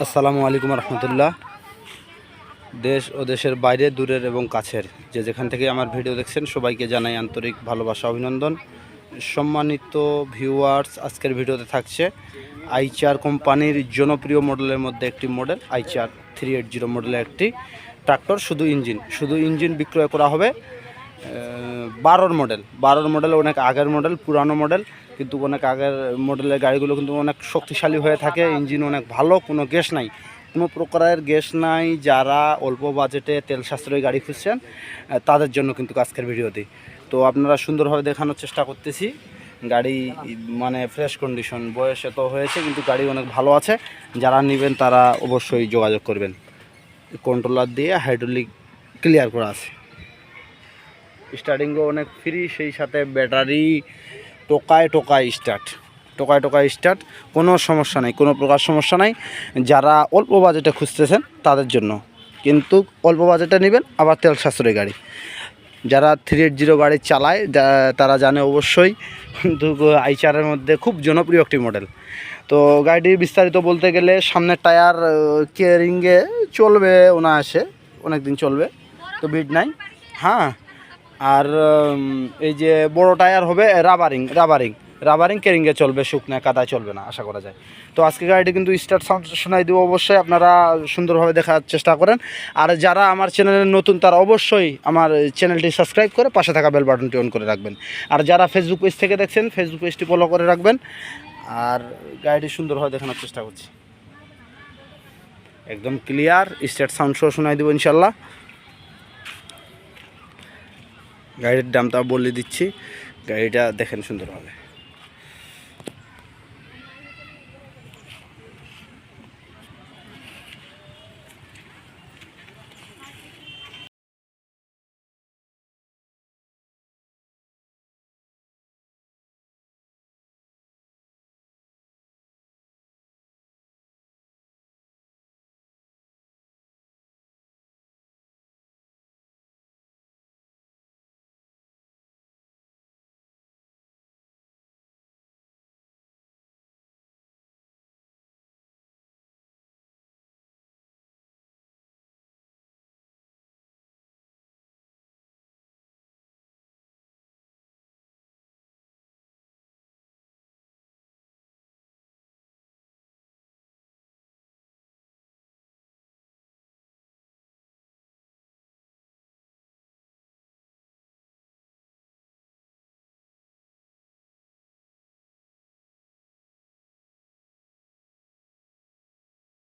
আসসালামু আলাইকুম রহমতুল্লাহ। দেশ ও দেশের বাইরে, দূরের এবং কাছের যে যেখান থেকে আমার ভিডিও দেখছেন সবাইকে জানাই আন্তরিক ভালোবাসা, অভিনন্দন। সম্মানিত ভিউয়ার্স, আজকের ভিডিওতে থাকছে আইচার কোম্পানির জনপ্রিয় মডেলের মধ্যে একটি মডেল আইচার 380 মডেলের একটি ট্রাক্টর। শুধু ইঞ্জিন বিক্রয় করা হবে। 12 মডেল অনেক আগের মডেল, পুরানো মডেল, কিন্তু অনেক আগের মডেলের গাড়িগুলো কিন্তু অনেক শক্তিশালী হয়ে থাকে। ইঞ্জিন অনেক ভালো, কোনো গ্যাস নাই, কোনো প্রকারের গ্যাস নাই। যারা অল্প বাজেটে তেল সাশ্রয়ী গাড়ি খুঁজছেন তাদের জন্য কিন্তু আজকের ভিডিওটি। তো আপনারা সুন্দরভাবে দেখানোর চেষ্টা করতেছি। গাড়ি মানে ফ্রেশ কন্ডিশন, বয়স এত হয়েছে কিন্তু গাড়ি অনেক ভালো আছে। যারা নেবেন তারা অবশ্যই যোগাযোগ করবেন। কন্ট্রোলার দিয়ে হাইড্রোলিক ক্লিয়ার করা আছে, স্টার্টিংও অনেক ফ্রি, সেই সাথে ব্যাটারি টোকায় স্টার্ট, কোনো সমস্যা নেই, কোনো প্রকার সমস্যা নাই। যারা অল্প বাজেটে খুঁজতেছেন তাদের জন্য, কিন্তু অল্প বাজেটে নেবেন আবার তেল সাশ্রয়ী গাড়ি। যারা 380 গাড়ি চালায় তারা জানে অবশ্যই, কিন্তু আইচারের মধ্যে খুব জনপ্রিয় একটি মডেল। তো গাড়িটির বিস্তারিত বলতে গেলে সামনের টায়ার কেয়ারিংয়ে চলবে, অনায়াসে অনেক দিন চলবে, তো ভিড় নাই। হ্যাঁ, আর এই যে বড় টায়ার হবে রাবারিং কেরিংয়ে চলবে, শুকনা কাদায় চলবে না আশা করা যায়। তো আজকে গাড়িটি কিন্তু স্টার্ট সাউন্ড শোনাই দেবো, অবশ্যই আপনারা সুন্দরভাবে দেখার চেষ্টা করেন। আর যারা আমার চ্যানেলে নতুন তারা অবশ্যই আমার চ্যানেলটি সাবস্ক্রাইব করে পাশে থাকা বেল বাটনটি অন করে রাখবেন। আর যারা ফেসবুক পেজ থেকে দেখছেন ফেসবুক পেজটি ফলো করে রাখবেন। আর গাড়িটি সুন্দরভাবে দেখানোর চেষ্টা করছি, একদম ক্লিয়ার স্টার্ট সাউন্ড সহ শোনাই দেবো ইনশাল্লাহ। গাড়ির দামটা বলে দিচ্ছি, গাড়িটা দেখেন সুন্দরভাবে।